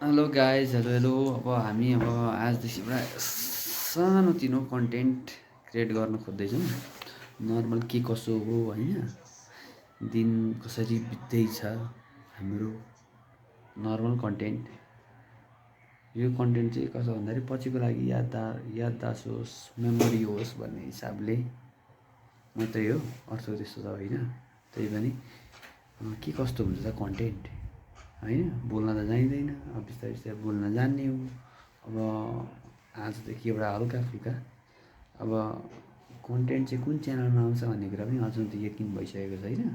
Hello guys, hello hello. अब हामी आजदेखि एउटा सानोतिनो कन्टेन्ट क्रिएट गर्न खोज्दैछौँ। नर्मल के कसो हो होइन, दिन कसरी बित्दैछ हाम्रो नर्मल कन्टेन्ट। यो कन्टेन्ट चाहिँ कसो भन्दाखेरि पछिको लागि याददास होस्, मेमोरी होस् भन्ने हिसाबले मात्रै हो। अर्थ त्यस्तो त होइन। त्यही पनि के कस्तो हुन्छ त कन्टेन्ट होइन। बोल्न त जानिँदैन, अब बिस्तारै बिस्तारै बोल्न जान्ने हो। अब आजदेखि एउटा हल्का फुल्का अब कन्टेन्ट चाहिँ कुन च्यानलमा आउँछ भन्ने कुरा पनि अझ त यकिन भइसकेको छैन।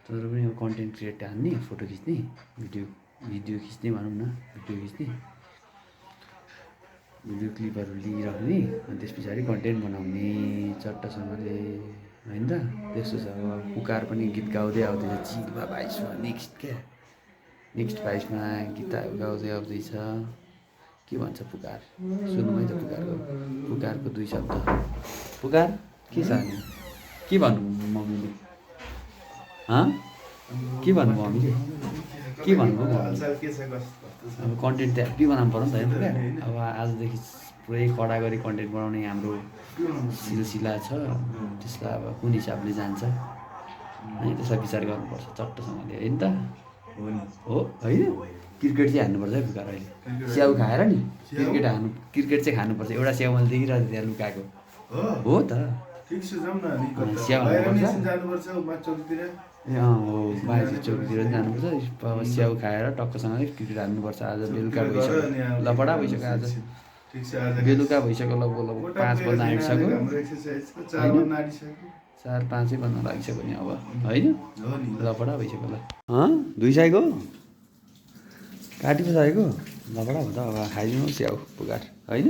तर पनि अब कन्टेन्ट क्रिएट हान्ने, फोटो खिच्ने, भिडियो खिच्ने भनौँ न, भिडियो क्लिपहरू लिइराख्ने, अनि त्यस पछाडि कन्टेन्ट बनाउने चट्टसँगले होइन त। त्यस्तो छ। अब पुकार पनि गीत गाउँदै आउँदैछ, चिलमा भाइसमा नेक्स्ट भाइसमा गीत गाउँदै आउँदैछ। के भन्छ पुकार, सुनौँ है त पुकारको दुई शब्द। पुकार के छ अनि के भन्नु मम्मीले? के भन्नु मम्मीले? के भन्नु अब कन्टेन्ट त हेप्पी बनाउनु पऱ्यो नि त होइन पुकार। अब आजदेखि पुरै कडा गरी कन्टेन्ट बनाउने हाम्रो सिलसिला छ। त्यसलाई अब कुन हिसाबले जान्छ है, त्यसलाई विचार गर्नुपर्छ चट्टसँगले होइन त। हो होइन, क्रिकेट चाहिँ हान्नुपर्छ है पुकार। अहिले स्याउ खाएर नि क्रिकेट चाहिँ खानुपर्छ। एउटा स्याउ मैले देखिरहेको थिएँ त्यहाँ लुकाएको। हो त, स्याउ हान्नुपर्छ। ए हो, बाजे चौकतिर पनि जानुपर्छ। अब स्याउ खाएर टक्कसँगले क्रिकेट हान्नुपर्छ। आज बेलुका भइसक्यो, लपडा भइसक्यो। आज बेलुका भइसक्यो, लगभग 5 बज्न आँटिसक्यो होइन, 4-5 बज्न लागिसक्यो नि अब होइन। लपडा भइसक्यो ल। दुई साइको काटी पो सकेको लपडा हो त। अब खाइदिनु स्याउ पुकार होइन।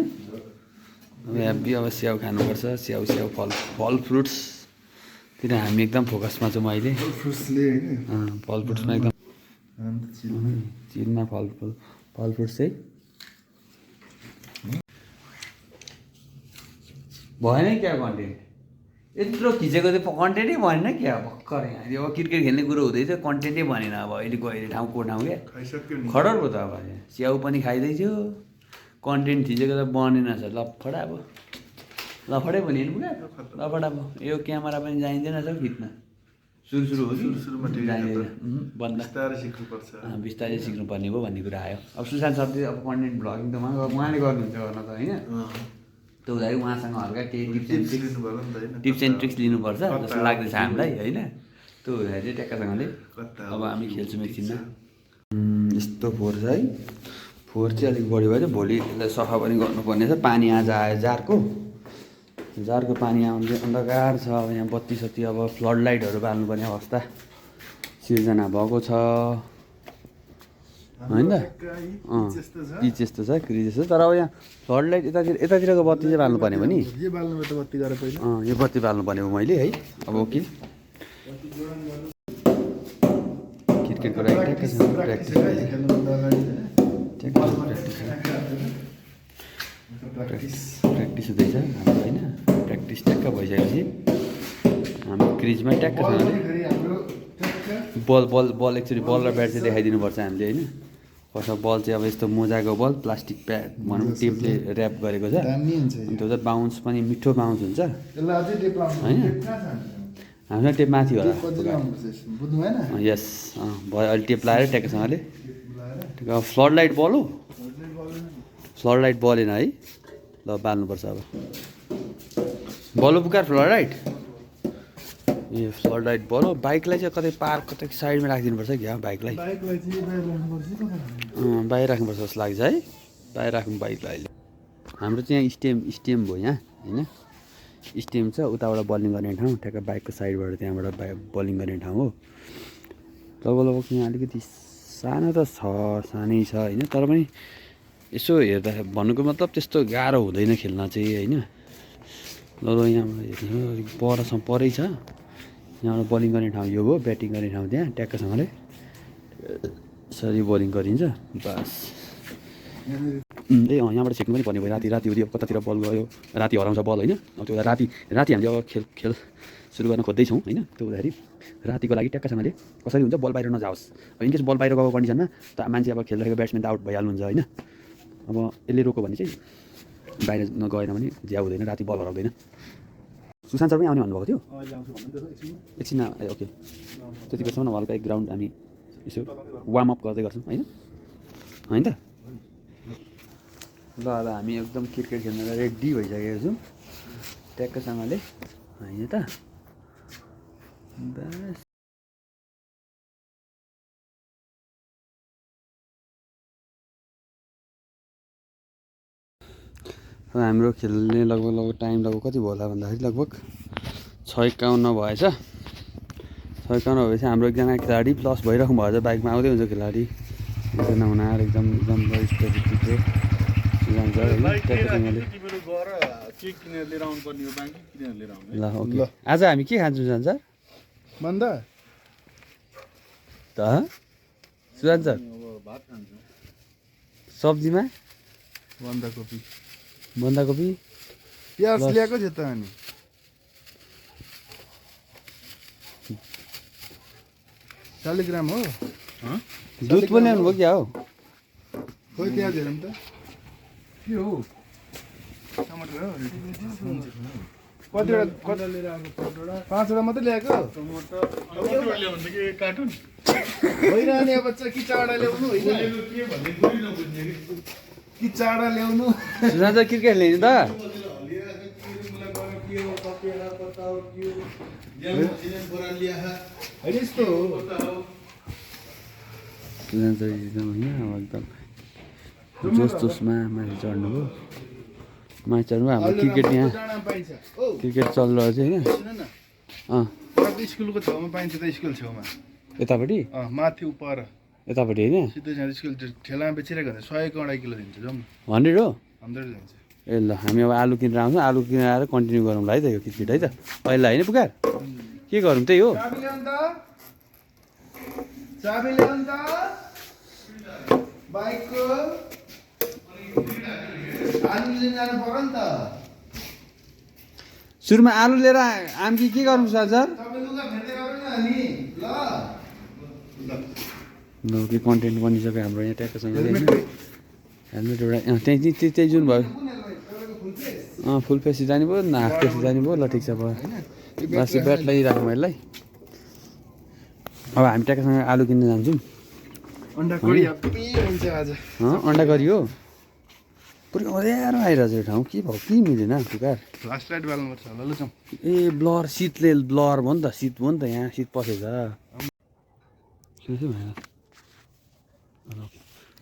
अब हेब्बी अब स्याउ खानुपर्छ। स्याउ फल फ्रुट्सतिर हामी एकदम फोकसमा छौँ अहिले। फल फ्रुट्समा एकदम चिनमा फल फ्रुट्स चाहिँ भएन क्या कन्टेन्ट। यत्रो खिचेको चाहिँ कन्टेन्टै भएन क्या भर्खर। यहाँ अब क्रिकेट खेल्ने कुरो हुँदैछ, कन्टेन्टै बनेन। अब अहिले ठाउँको ठाउँ क्या खडर भयो त। अब स्याउ पनि खाइदिन्थ्यो, कन्टेन्ट खिचेको त बनेन छ। लफडा अब लफडै भयो नि पुरा लफडा भयो। यो क्यामेरा पनि जाइँदैन छ खिच्न। सुरु हो कि बिस्तारै सिक्नुपर्ने भयो भन्ने कुरा आयो। अब सुशान्त सरले अब कन्टेन्ट भ्लगिङ त उहाँले गर्नुहुन्छ गर्न त होइन। त्यो हुँदाखेरि उहाँसँग हल्का केही टिप्स एन्ड ट्रिक्स लिनुपर्छ जस्तो लाग्दैछ हामीलाई होइन। त्यो हुँदाखेरि चाहिँ ट्याक्कसँगले अब हामी खेल्छौँ एकछिनमा। यस्तो फोहोर छ है। फोहोर चाहिँ अलिक बढी भयो। भोलि यसलाई सफा पनि गर्नुपर्ने छ। पानी आज आयो जारको पानी आउने अन्धकार छ। अब यहाँ बत्ती सत्ती अब फ्लड लाइटहरू बाल्नुपर्ने अवस्था सिर्जना भएको छ होइन त। पिच यस्तो छ, क्रिज यस्तो। तर अब यहाँ फ्लड लाइट यतातिरको बत्ती चाहिँ बाल्नुपर्ने भयो नि। यो बत्ती बाल्नुपर्ने भयो मैले है। अब ओके, क्रिकेटको लागि प्र्याक्टिस हुँदैछ हाम्रो होइन। प्र्याक्टिस ट्याक्क भइसकेपछि हाम्रो क्रिजमा ट्याक्कसँगले बल एक्चुली बल र ब्याट चाहिँ देखाइदिनुपर्छ हामीले होइन। फर्स्ट बल चाहिँ अब यस्तो मोजाको बल, प्लास्टिक प्याड भनौँ, टेपले ऱ्याप गरेको छ। अनि त्यो चाहिँ बााउन्स पनि मिठो बााउन्स हुन्छ होइन। हामीसँग टेप माथि होला यस भयो। अहिले टेप लगाएर ट्याक्कसँगले फ्लड लाइट बल हो, फ्लड लाइट बलेन है। ल बाल्नुपर्छ अब। बल पुकार फ्लड लाइट, ए फ्लड लाइट बल हो। बाइकलाई चाहिँ कतै साइडमा राखिदिनुपर्छ क्या बाइकलाई। बाहिर राख्नुपर्छ जस्तो लाग्छ है। बाहिर राख्नु बाइकलाई अहिले। हाम्रो चाहिँ यहाँ स्टेम भयो यहाँ होइन। स्टेम छ, उताबाट बलिङ गर्ने ठाउँ, ठ्याक्क बाइकको साइडबाट त्यहाँबाट बलिङ गर्ने ठाउँ हो। लगभग यहाँ अलिकति सानो त छ, सानै छ होइन। तर पनि यसो हेर्दा भन्नुको मतलब त्यस्तो गाह्रो हुँदैन खेल्न चाहिँ होइन। लगभग यहाँबाट हेर्नु अलिक परै छ। यहाँबाट बलिङ गर्ने ठाउँ यो हो, ब्याटिङ गर्ने ठाउँ त्यहाँ ट्याक्कसँगले यसरी बलिङ गरिन्छ बस। यहाँबाट छेक्नु पनि पर्ने भयो। राति हुँदै अब कतातिर बल गयो, राति हराउँछ बल होइन। अब त्यो राति हामीले अब खेल सुरु गर्न खोज्दैछौँ होइन। त्यो हुँदाखेरि रातिको लागि ट्याक्कसँगले कसरी हुन्छ बल बाहिर नजाओस्। अब इनकेस बल बाहिर गएको कन्डिसनमा त मान्छे अब खेलिरहेको ब्याट्सम्यान त आउट भइहाल्नुहुन्छ होइन। अब यसले रोक्यो भने चाहिँ बाहिर नगएन भने ज्या हुँदैन, राति बल हराउँदैन। सुशान्त सर पनि आउने भन्नुभएको थियो एकछिन। ए ओके, त्यति बेलासम्म हल्का एक ग्राउन्ड हामी यसो वार्मअप गर्दै गर्छौँ होइन होइन त। ल अब हामी एकदम क्रिकेट खेल्नलाई रेडी भइसकेको छौँ ट्याक्कसँगले होइन त। बस हाम्रो खेल्ने लगभग टाइम कति भयो होला भन्दाखेरि लगभग 6:51 भएछ। 6:51 भएपछि हाम्रो एकजना खेलाडी प्लस भइराख्नु भएछ, बाइकमा आउँदै हुन्छ खेलाडी एकजना हुनार एकदम वरिष्ठ व्यक्तित्व जान्छ होइन ट्याक्कसँगले। ल ओके, आज हामी के खान्छौँ जान्छ भन्दा त सुजान्छ सब्जीमा बन्दाकोपी प्याज ल्याएको थियो त अनि 40 ग्राम हो। दुध पनि ल्याउनु भयो क्या हो? खोइ प्याज हेरौँ त के हो। टमाटर हो कतिवटा लिएर आएको? 5वटा मात्रै ल्याएको। होइन अब कि चाडा ल्याउनु कि चाडा ल्याउनु। सुजान्छ क्रिकेट खेल्ने त यस्तो हो सुजान्छ एकदम होइन अब एकदम जोसमा माथि चढ्नुभयो। माथि चढ्नुभयो। हाम्रो क्रिकेट यहाँ क्रिकेट चलिरहेको छ होइन। स्कुलको छेउमा पाइन्छ त, स्कुल छेउमा यतापट्टि माथि उपर यतापट्टि होइन सिधै जाँदा स्कुल ठेलामा बेचिरहेको हुन्छ। 100 को 2.5 किलो दिन्छ जाउँ 100 हो 100 दिन्छ। ए ल हामी अब आलु किनेर आउँछौँ, आलु किनेर आएर कन्टिन्यू गरौँ ल है त यो क्रिकेट है त पहिला होइन पुकार के गरौँ त्यही हो। चाबी ल्याउनु त बाइकको आलु लिन जानु पर्यो नि त। सुरुमा आलु लिएर आम्की के गरौँ सर? तपाईँ लुगा फेर्दै गरौँ न अनि ल के कन्टेन्ट बनिसक्यो हाम्रो यहाँ ट्याक्कसँग हेलमेट एउटा त्यही जुन भयो फुल फेस जाने भयो न हाफ फेस जाने भयो। ल ठिक छ भयो बस ब्याट लगाइराखौँ यसलाई। अब हामी ट्याक्कसँग आलु किन्न जान्छौँ। अन्डा करी हुन्छ आज। अन्डा करी हो पुरै अँध्यारो आइरहेछ यो ठाउँ के भयो के मिलेन पुकार। फ्लास लाइट बाल्नुपर्छ होला ल जाउँ। ए ब्लर शीतले ब्लर भयो नि त, शीत भयो नि त यहाँ शीत पसेछ।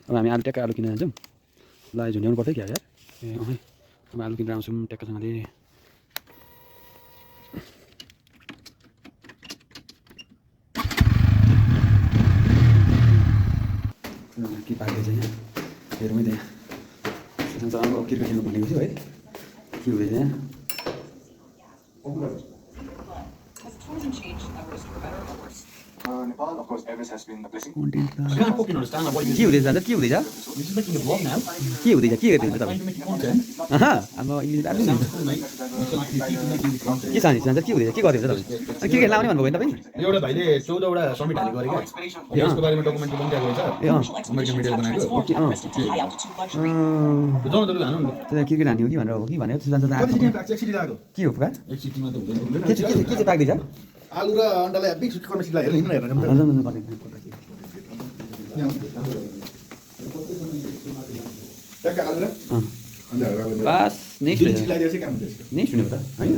अब हामी आलु ट्याक्क आलु किन्न जान्छौँ। ल झुन्ड्याउनु पर्थ्यो क्या यार। ए अँ अब आलु किनेर आउँछौँ ट्याक्कसँगले। के पार्दैछ यहाँ हेरौँ है त। यहाँ अब क्रिकेट खेल्नु भनेको छु है के हुँदैछ यहाँ। Nepal, of course, Everest has been a blessing. के हुँदैछ अन्त के हुँदैछ के हुँदैछ के गर्दै हुन्छ तपाईँ? अब इङ्ग्लिस आलु नि के छ नि अन्त के हुँदैछ के गर्दै हुन्छ तपाईँ? अनि क्रिकेट लाउने भन्नुभयो नि तपाईँ? एउटा भाइले 14वटा समिट हालेको अरे क्या यसको बारेमा डकुमेन्ट बनिरहेको रहेछ अमेरिकन मिडियाले बनाएको जाउँ त लु हानौँ न त्यता क्रिकेट हान्ने हो कि भनेर हो कि भनेको सुजान्छ त कति टाइम लाग्छ एकचोटि लाग्यो के हो पुकार एक सिटीमा त हुँदैन के चाहिँ पाक्दैछ? आलु र अन्डालाई बिग सुट गर्न सिक्ला हेर्नु हेर्न ट्याक्क आलु र बास नेक्स्ट सिलाइदिएर चाहिँ काम हुन्छ नेक्स्ट हुने त होइन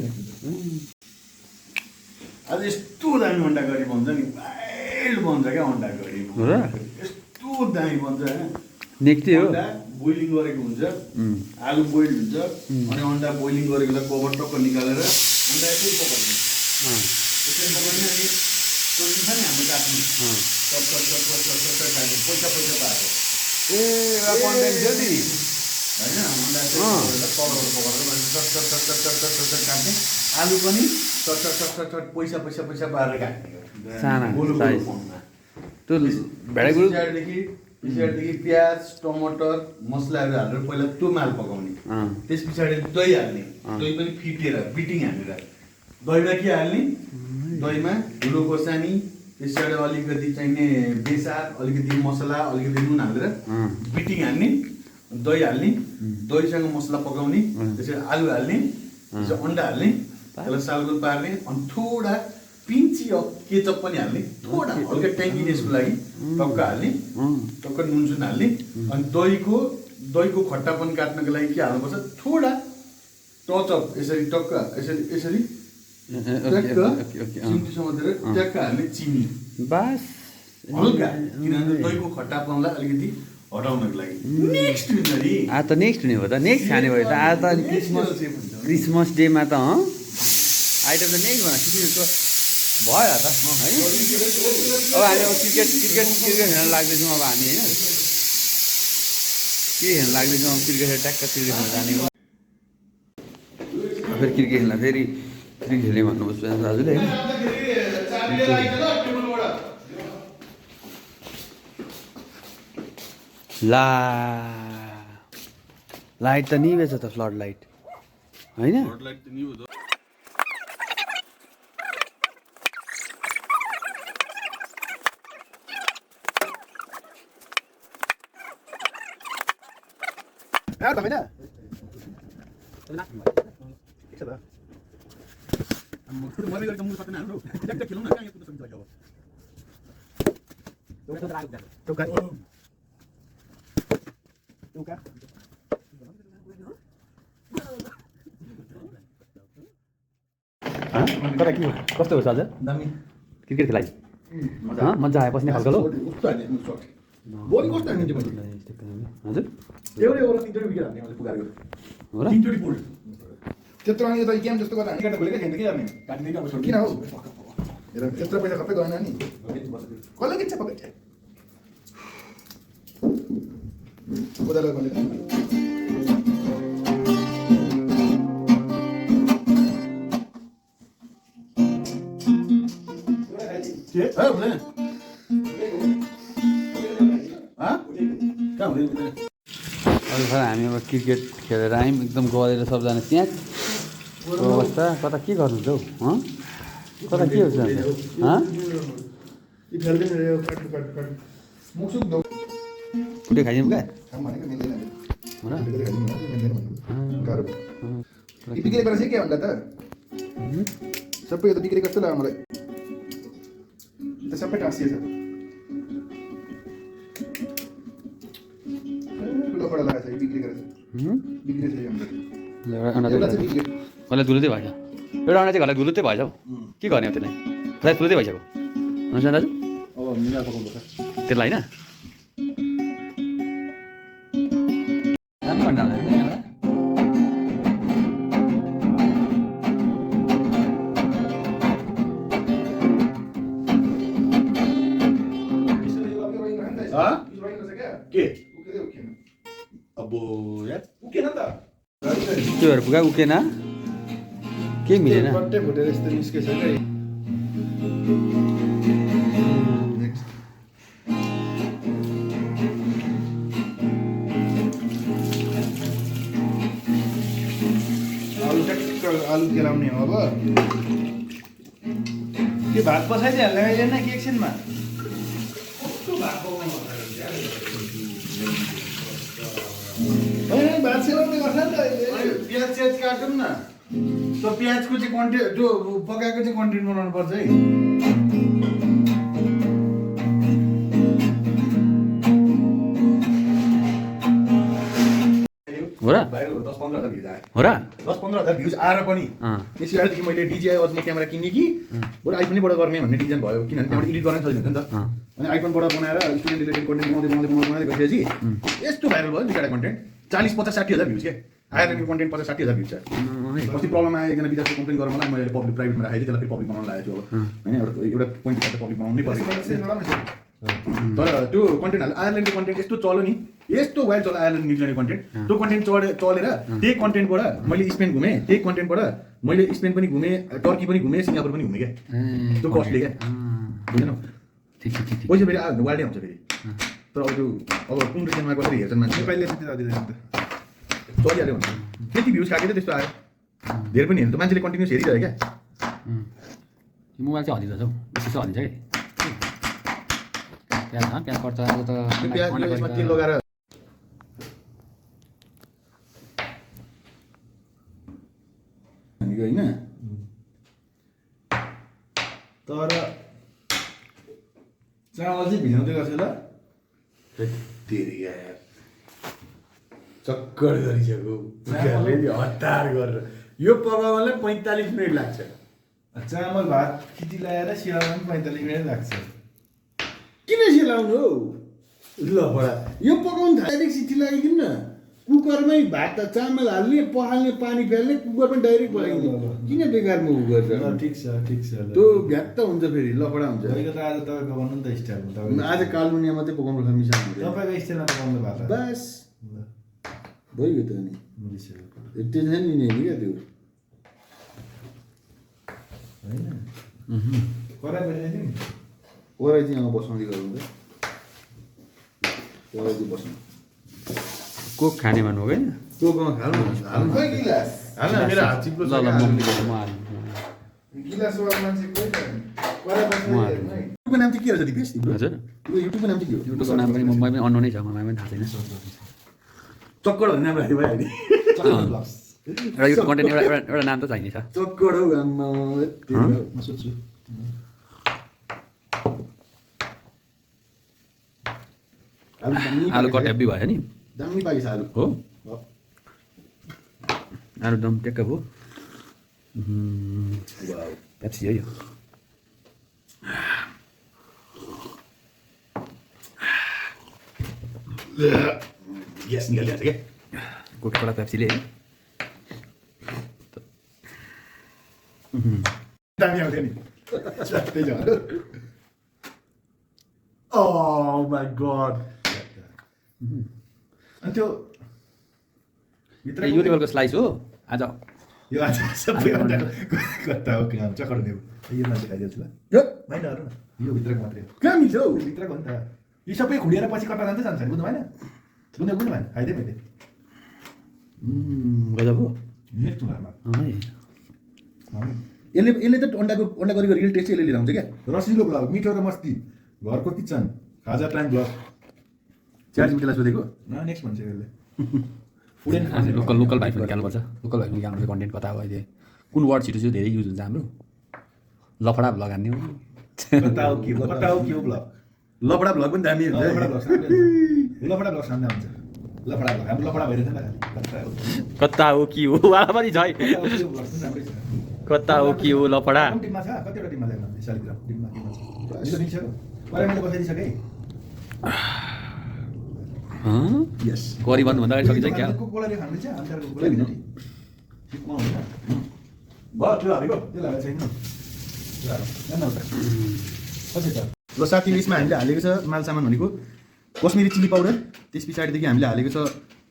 आज यस्तो दामी अन्डा करी बन्छ नि, वाइल्ड बन्छ क्या अन्डा करी। हो र यस्तो दामी बन्छ नेक्स्ट हो अन्डा बोइलिङ गरेको हुन्छ, आलु बोइल हुन्छ अनि अन्डा बोइलिङ गरेकोलाई कभर टक्क निकालेर अन्डा यसै पकाउने यसरी पकाउने अनि सोच्नु छ नि हाम्रो आफ्नो पैसा पाएको ए कन्टेन्ट थियो नि होइन। अन्डा कभरबाट पकाएर काट्ने, आलु पनि चट पैसा पारेर काट्ने साना साइज त्यो पछाडिदेखि प्याज टमाटर मसलाहरू हालेर पहिला त्यो माल पकाउने, त्यस पछाडि दही हाल्ने, दही पनि फिटेर बिटिङ हालेर दहीमा के हाल्ने दहीमा धुलो खोर्सानी त्यसबाट अलिकति चाहिने बेसार अलिकति मसला अलिकति नुन हालेर बिटिङ हाल्ने दही हाल्ने दहीसँग मसला पकाउने त्यसपछि आलु हाल्ने त्यसपछि अन्डा हाल्ने त्यसलाई सालगोल पार्ने अनि थोडा पिन्ची अफ केचप पनि हाल्ने थोडा हल्का ट्याङ्गिनेसको लागि टक्क हाल्ने टक्क नुन सुन हाल्ने अनि दहीको खट्टापन काट्नको लागि के हाल्नुपर्छ थोडा टचअप यसरी टक्क यसरी ट्याक्क चिम्टी समातेर ट्याक्क हाल्ने चिनी बस हल्का किनभने दहीको खट्टापनलाई अलिकति हटाउनको लागि नेक्स्ट हुन्छ नि आज त नेक्स्ट हुने भयो त नेक्स्ट खाने भयो त आज त क्रिसमस डेमा त आइटम त नेक्स्ट भन सिक्रेटको भयो त है अब हामी अब क्रिकेट हेर्न लाग्दैछौँ अब हामी होइन के हेर्न लाग्दैछौँ अब क्रिकेट ट्याक्क क्रिकेट खेल्न जाने हो फेरि क्रिकेट खेल्न फेरि क्रिकेट खेल्ने भन्नुभयो दाजुले होइन ला लाइट त निभेछ त फ्लड लाइट होइन तर के कस्तो हो आज क्रिकेट खेलाइ मजा आयो बस्ने खालको हजुर हो र त्यत्रो अनि त गेम जस्तो गर्दा हामी खोलेकै छैन के गर्ने किन हौ त्यत्रो पैसा खप्पै गएन नि कसले किन्छ पकेट उदाले भने के हुँदैन कहाँ हुँदैन अहिले खै हामी अब क्रिकेट खेलेर आयौँ एकदम गलेर सबजना त्यहाँ अवस्था कता के गर्नुहुन्छ हौ कता के हुन्छ फुटे खाइदिउँ क्या बिग्रेको रहेछ के भन्दा त सबै यो त बिग्रेको जस्तो लाग्यो मलाई त सबै टाँसिएछ ठुलो खडा लगाएको छ बिग्रेको रहेछ बिग्रेछ यो घरलाई दुलुतै भएछ एउटा अन्डा चाहिँ घरलाई दुलुतै भएछ हौ के गर्ने हो त्यसलाई खै दुलुतै भइसक्यो हुन्छ दाजु अब मिलाएर पकाउनु पर्छ त्यसलाई होइन के अब यार उकेन त त्योहरू पुगा उकेन केही मिलेन बट्टै फुटेर यस्तो निस्केछ क्या आलु ट्याक्क आलु केलाउने हो अब के भात पसाइदियो लगाइदिएन कि एकछिनमा भात सेलाउने गर्छ नि त अहिले प्याज स्याज काटौँ न त्यो प्याजको चाहिँ कन्टेन्ट त्यो पकाएको चाहिँ कन्टेन्ट बनाउनु पर्छ है हो र भाइरल 10-15 हजार भ्युज आयो हो र 10-15 हजार भ्युज आएर पनि त्यसै अहिलेदेखि मैले DJI Osmo क्यामेरा किने कि बरु आइफोनैबाट गर्ने भन्ने डिजाइन भयो किनभने त्यहाँबाट एडिट गर्न सजिलो हुन्छ नि त अनि आइफोनबाट बनाएर स्टुडेन्ट रिलेटेड कन्टेन्ट बनाउँदै गएपछि यस्तो भाइरल भयो दुईवटा कन्टेन्ट 40-50-60 हजार भ्युज के आयरल्यान्डको कन्टेन्ट 50-60 हजार भ्युज छ अस्ति प्रब्लम आयो एकजना विद्यार्थी कम्प्लेन गरेर मलाई मैले पब्लिक प्राइभेटमा राखेको थिएँ त्यसलाई फेरि पब्लिक बनाउन लागेको छु अब होइन एउटा पोइन्ट हिसाबले पब्लिक बनाउनै पर्छ तर त्यो कन्टेन्ट आयरल्यान्डको कन्टेन्ट यस्तो चल्यो नि यस्तो वाइल्ड चल्यो आयरल्यान्ड न्युजिल्यान्डको कन्टेन्ट त्यो कन्टेन्ट चलेर त्यही कन्टेन्टबाट मैले स्पेन घुमेँ त्यही कन्टेन्टबाट मैले स्पेन पनि घुमेँ टर्की पनि घुमेँ सिङ्गापुर पनि घुमेँ क्या त्यो कस्टले क्या बुझेन पैसा फेरि आयो भने वाइल्डै हुन्छ फेरि तर अब त्यो अब कुन रिजनमा कसरी हेर्छन् मान्छे नेपालीले त्यति दिँदैन त चलिहाल्यो भने त्यति भ्युज खाएको थियो त्यस्तो आयो धेरै पनि हेर्नु त मान्छेले कन्टिन्युस हेरिरह्यो क्या मोबाइल चाहिँ हल्लिँदैछ हौ बेसी चाहिँ हल्लिन्छ कि प्याज पर्छ आज त प्याज यसमा तेल लगाएर होइन तर चामल चाहिँ भिजाउँदै गर्छ ल यार चक्कर गरिसक्यो हतार गरेर यो पकाउनलाई 45 मिनट लाग्छ चामल भात खिची लगाएर सिलाउनु पनि 45 मिनट लाग्छ किन सिलाउनु हौ ल बडा यो पकाउनु डाइरेक्ट सिटी लगाइदिउँ न कुकरमै भात चामल हाल्ने पखाल्ने पानी फाल्ने कुकर पनि डाइरेक्ट पकाइदिउँ किन बेकारमा उ गर्छ ठिक छ त्यो भ्यात्त हुन्छ फेरि लफडा हुन्छ तपाईँको त आज तपाईँ पकाउनु नि त स्टाइलमा तपाईँ आज कालुनिया मात्रै पकाउनु पर्छ मिसाउनु तपाईँको स्टाइलमा पकाउनु भएको बस भइगयो त अनि टेन्सन लिने नि क्या त्यो होइन कराई बजाइदिउँ नि ओराइ चाहिँ यहाँ बसाउँदै गरौँ त ओराइ चाहिँ बस्नु कोक खाने भन्नु होइन त्यो गाउँ हाल्नु हाल्नु खोइ गिलास हाल्नु मेरो हात चिप्लो छ ल क्या। म हाल्नु गिलासवाला मान्छे कोही छैन कराई बजाइदिउँ है युट्युबको नाम चाहिँ के रहेछ दिपेश तिम्रो हजुर तिम्रो युट्युबको नाम चाहिँ के हो युट्युबको नाम पनि मलाई पनि अननोनै छ मलाई पनि थाहा छैन चक्कर भन्ने नाम राख्यो भाइ अहिले चक्कर ब्लग्स एउटा युट्युब कन्टेन्ट एउटा नाम त चाहिने छ चक्कर हौ आम्मा म सोध्छु आलु कट हेब्बी भयो नि दामी पाइछ आलु हो आलु दम टेक्का भयो पेप्सी है यो ग्यास निकालिहाल्छ क्या कोकाकोला पेप्सीले है दामी आउँथ्यो नि त्यही छ Oh my god. अनि त्यो यो लेभलको स्लाइस हो आज यो आज सबैभन्दा कता हो काम चक्कर देऊ यो मान्छे खाइदिन्छ ल होइन अरू न यो भित्रको मात्रै हो कहाँ मिल्छ हौ यो भित्रको हो नि त यो सबै खुलेर पछि कता जान्छ जान्छ नि बुझ्नु भएन बुझ्नु बुझ्नु भएन खाइदिएँ मैले गजब हो नेक्स्ट घरमा है यसले त अन्डा गरी रियल टेस्ट यसले लिएर आउँछ क्या रसिलो ब्लग मिठो र मस्ती घरको किचन खाजा टाइम ब्लग चार जिमीलाई सोधेको नेक्स्ट भन्छ यसले लोकल भाइ पनि निकाल्नुपर्छ लोकल भाइ पनि निकाल्नुपर्छ कन्टेन्ट कता हो अहिले कुन वर्डहरू चाहिँ धेरै युज हुन्छ हाम्रो लफडा भ्लग हान्ने हो कता हो के हो ब्लग लफडा भ्लग पनि दामी हुन्छ लफडा ब्लग सामने हुन्छ लफडा ब्लग हाम्रो लफडा भइरहेछ नि कता हो कि हो वाला पनि छ है कता हो कि हो लफडा टिममा छ कतिवटा टिममा ल्याउनु शालिग्राम टिममा दिइसक्यो मैले बसाइदिइसकेँ यस गरी भन्नुभन्दा अगाडि सकिन्छ क्या कोकोलाले खाँदैछ अन्तर कोकोला होइन टिपमा होइन भयो त्यो हालेको त्यो लागेको छैन पछि त र साथी यसमा हामीले हालेको छ माल सामान भनेको कश्मिरी चिली पाउडर त्यस पछाडिदेखि हामीले हालेको छ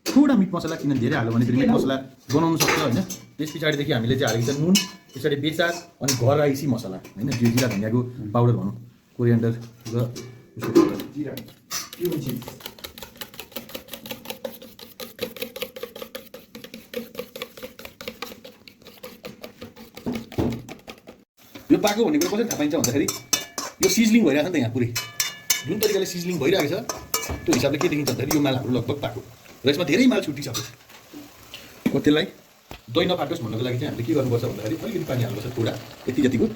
थोडा मिट मसला किनभने धेरै हाल्यो भने फेरि मिट मसला बनाउनु सक्छ होइन त्यस पछाडिदेखि हामीले चाहिँ हालेको छ नुन पछाडि बेसार अनि घर आइसी मसला होइन त्यो जिरा धनियाँको पाउडर भनौँ कोरिएन्डर र उसको जिरा यो पनि चिज यो पाको भन्ने कुरो कसरी थाहा पाइन्छ भन्दाखेरि यो सिजलिङ भइरहेको छ नि त यहाँ पुरै जुन तरिकाले सिजलिङ भइरहेको छ त्यो हिसाबले के देखिन्छ भन्दाखेरि यो मालहरू लगभग पाको र यसमा धेरै माल छुटिसक्यो हो त्यसलाई दही नफाटोस् भन्नको लागि चाहिँ हामीले के गर्नुपर्छ भन्दाखेरि अलिकति पानी हाल्नुपर्छ थोडा यति जतिको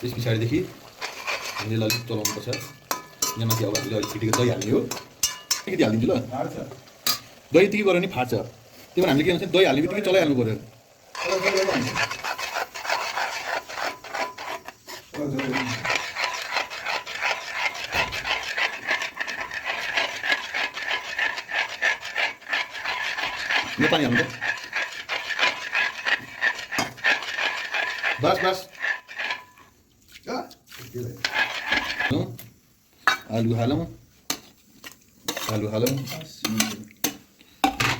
त्यस पछाडिदेखि हामीले अलिक चलाउनुपर्छ यहाँ माथि अब हामीले अलिक छिटेको दही हाल्ने हो अलिकति हालिदिन्छु ल दही यतिकै गऱ्यो भने फाट्छ त्यही भएर हामीले के भन्छ दही हाल्ने बित्तिकै चलाइहाल्नु पऱ्यो यो पानी हाल्नु बस बस आलु हालौँ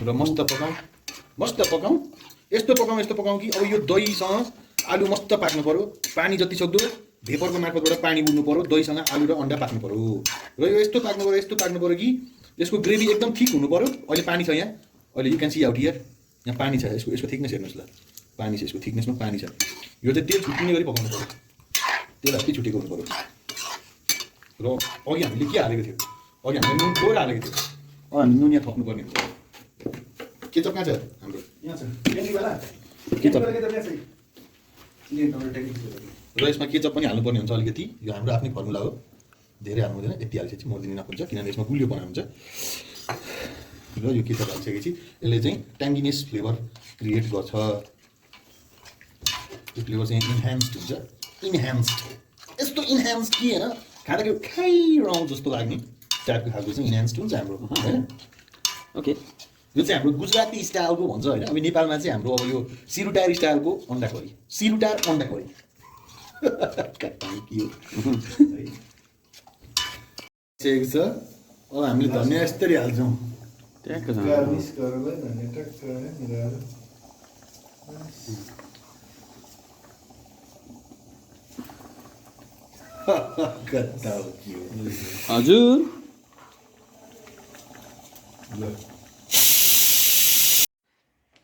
र मस्त पकाउँ यस्तो पकाउँ कि अब यो दहीसँग आलु मस्त पाक्नु पऱ्यो पानी जति सक्दो भेपरको मार्फतबाट पानी उड्नु पऱ्यो दहीसँग आलु र अन्डा पाक्नु पऱ्यो र यो यस्तो पाक्नु पऱ्यो कि यसको ग्रेभी एकदम ठिक हुनु पऱ्यो अहिले पानी छ यहाँ अहिले you can see out here यहाँ पानी छ यसको थिकनेस हेर्नुहोस् ल पानी छ, यसको थिकनेसमा पानी छ। यो चाहिँ तेल छुट्टिने गरी पकाउनु पऱ्यो, तेल हात्ती छुटेको हुनु पऱ्यो। र अघि हामीले के हालेको थियो, अघि हामीले नुन थोरै हालेको थियो, हामी नुन यहाँ थप्नुपर्ने हुन्छ। केचप कहाँ छ हाम्रो? यहाँ छ टेक्निकवाला केचप र यसमा केचप पनि हाल्नुपर्ने हुन्छ अलिकति। यो हाम्रो आफ्नै फर्मुला हो, धेरै हाल्नु हुँदैन, यति हाल्छ मोर्दिनी नपुग्छ किनभने यसमा गुलियो बना हुन्छ। र यो केचप हालिसकेपछि यसले चाहिँ ट्याङ्गिनेस फ्लेभर क्रिएट गर्छ। त्यो फ्लेभर चाहिँ इन्हान्स्ड हुन्छ, इन्हान्स्ड। यस्तो इन्हान्स्ड कि होइन खाँदाखेरि खाइरहँ जस्तो लाग्ने टाइपको खालको चाहिँ इन्हान्स्ड हुन्छ हाम्रो होइन। ओके, यो चाहिँ हाम्रो गुजराती स्टाइलको भन्छ होइन। अब नेपालमा चाहिँ हाम्रो अब यो सिरुटार स्टाइलको अन्डा करी, सिरुटार अन्डा करी के हो छ। अब हामीले धनियाँ यस्तरी हाल्छौँ, ट्याक्क गार्निस गरेर धनियाँ टक्क मिलाएर कता हो के हो। हजुर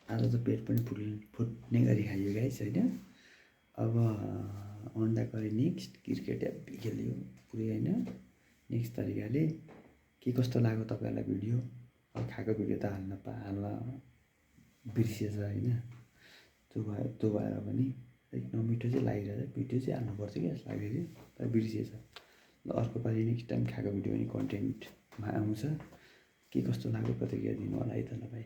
आज त पेट पनि फुट्ने गरी खाइयो गाइस होइन। अब अन्डा करी नेक्स्ट, क्रिकेट हेब्बी खेल्यो पुरै होइन। नेक्स्ट तरिकाले के कस्तो लाग्यो तपाईँहरूलाई भिडियो? अब खाएको भिडियो त हाल्न बिर्सिएछ होइन। त्यो भएर पनि अलिक नमिठो चाहिँ लागिरहेछ, भिडियो चाहिँ हाल्नुपर्छ कि जस्तो लाग्यो कि तर बिर्सिएछ। ल अर्को पालि नेक्स्ट टाइम खाएको भिडियो पनि कन्टेन्टमा आउँछ। के कस्तो लाग्यो प्रतिक्रिया दिनु होला है त ल भाइ।